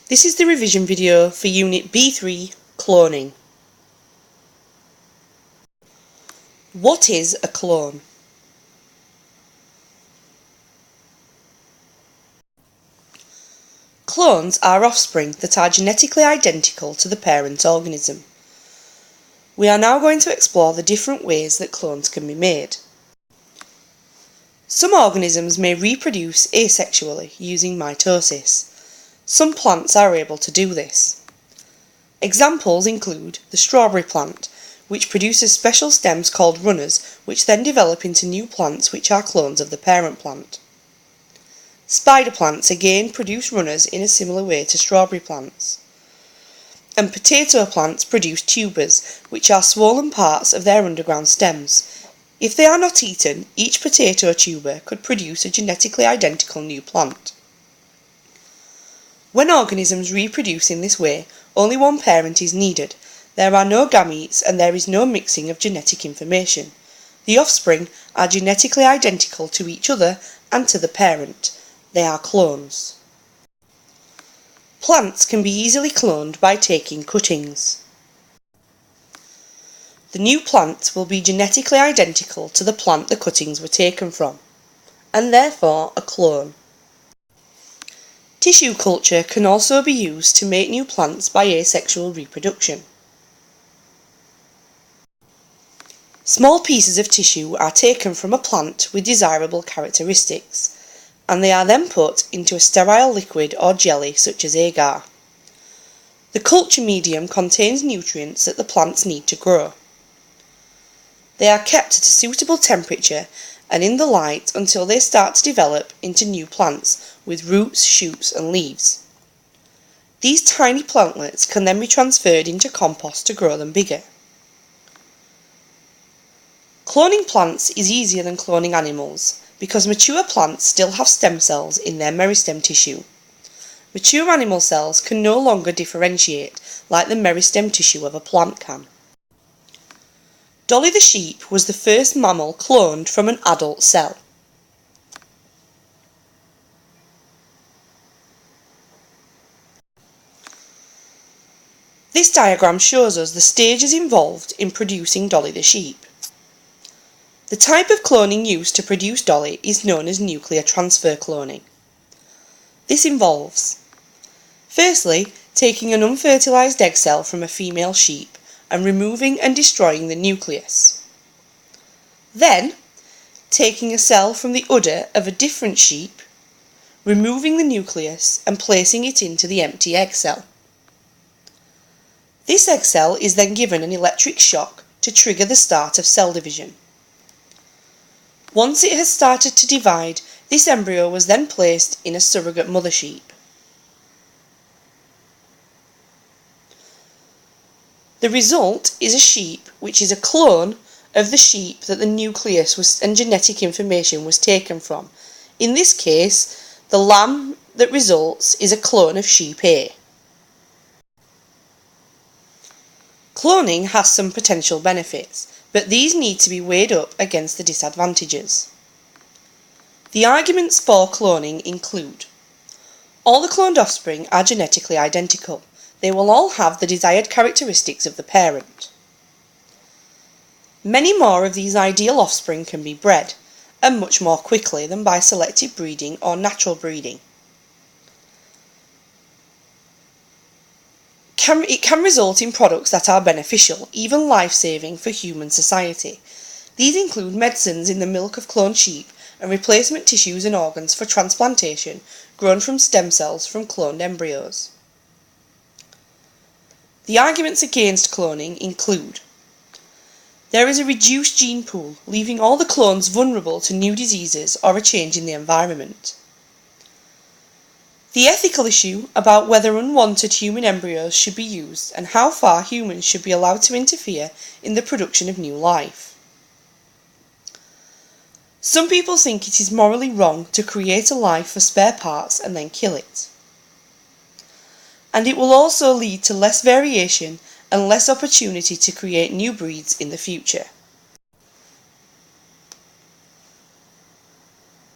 This is the revision video for Unit B3, Cloning. What is a clone? Clones are offspring that are genetically identical to the parent organism. We are now going to explore the different ways that clones can be made. Some organisms may reproduce asexually using mitosis. Some plants are able to do this. Examples include the strawberry plant, which produces special stems called runners, which then develop into new plants which are clones of the parent plant. Spider plants again produce runners in a similar way to strawberry plants. And potato plants produce tubers, which are swollen parts of their underground stems. If they are not eaten, each potato tuber could produce a genetically identical new plant. When organisms reproduce in this way, only one parent is needed. There are no gametes and there is no mixing of genetic information. The offspring are genetically identical to each other and to the parent. They are clones. Plants can be easily cloned by taking cuttings. The new plant will be genetically identical to the plant the cuttings were taken from, and therefore a clone. Tissue culture can also be used to make new plants by asexual reproduction. Small pieces of tissue are taken from a plant with desirable characteristics, and they are then put into a sterile liquid or jelly such as agar. The culture medium contains nutrients that the plants need to grow. They are kept at a suitable temperature and in the light until they start to develop into new plants with roots, shoots and leaves. These tiny plantlets can then be transferred into compost to grow them bigger. Cloning plants is easier than cloning animals because mature plants still have stem cells in their meristem tissue. Mature animal cells can no longer differentiate like the meristem tissue of a plant can. Dolly the sheep was the first mammal cloned from an adult cell. This diagram shows us the stages involved in producing Dolly the sheep. The type of cloning used to produce Dolly is known as nuclear transfer cloning. This involves, firstly, taking an unfertilised egg cell from a female sheep and removing and destroying the nucleus. Then, taking a cell from the udder of a different sheep, removing the nucleus and placing it into the empty egg cell. This egg cell is then given an electric shock to trigger the start of cell division. Once it has started to divide, this embryo was then placed in a surrogate mother sheep. The result is a sheep which is a clone of the sheep that the nucleus and genetic information was taken from. In this case, the lamb that results is a clone of sheep A. Cloning has some potential benefits, but these need to be weighed up against the disadvantages. The arguments for cloning include: all the cloned offspring are genetically identical. They will all have the desired characteristics of the parent. Many more of these ideal offspring can be bred, and much more quickly than by selective breeding or natural breeding. It can result in products that are beneficial, even life-saving for human society. These include medicines in the milk of cloned sheep and replacement tissues and organs for transplantation grown from stem cells from cloned embryos. The arguments against cloning include: there is a reduced gene pool, leaving all the clones vulnerable to new diseases or a change in the environment. The ethical issue about whether unwanted human embryos should be used and how far humans should be allowed to interfere in the production of new life. Some people think it is morally wrong to create a life for spare parts and then kill it. And it will also lead to less variation and less opportunity to create new breeds in the future.